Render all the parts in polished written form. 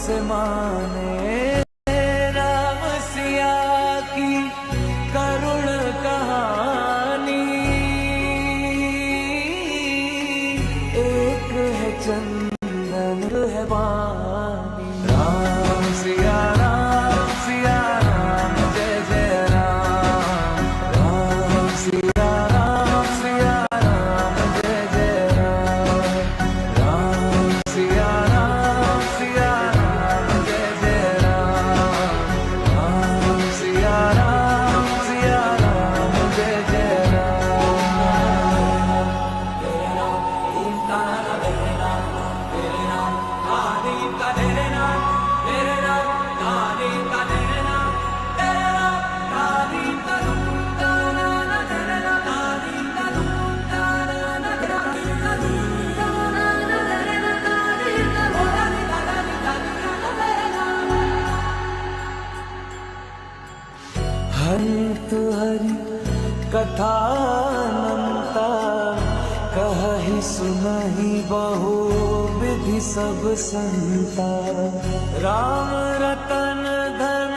से माने राम सिया की करुण कहानी। एक है चंदन है वाणी। राम सिया राम जय जय राम। राम सिया राम जय जय राम। राम सिया राम जय जय राम। राम सिया राम जय जय राम। तेरे नाम ओम तारा तेरे नाम आदि का तेरे नाम तेरे नाम आदि का तेरे नाम तेरे नाम आदि का धूम तारा ना तेरे नाम आदि का धूम तारा ना तेरे नाम आदि का धूम तारा ना तेरे नाम आदि का भोला निकाला निकाला तेरे नाम। हंत हरि कथा अनंता कहि सुनहि बहु विधि सब संता। राम रतन धन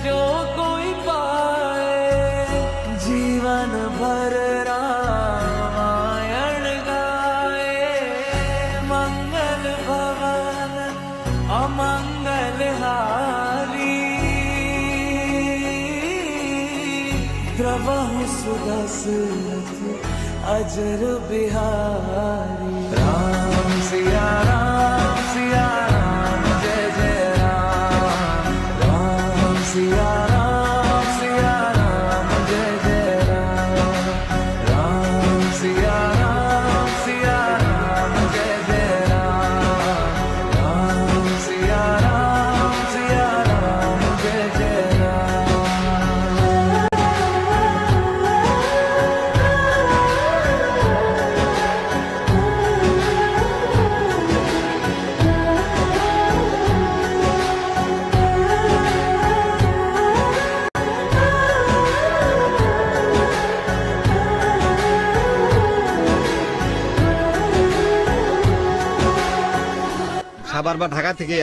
जो कोई पाए जीवन भर रामायण गाए। मंगल भवन अमंगल हारी द्रवहु सुदशरथ अजर बिहारी। राम सिया राम जय जय राम। राम सिया राम जय जय राम। राम सिया राम जय जय राम। राम सिया राम जय जय राम। সাভার বা ঢাকা থেকে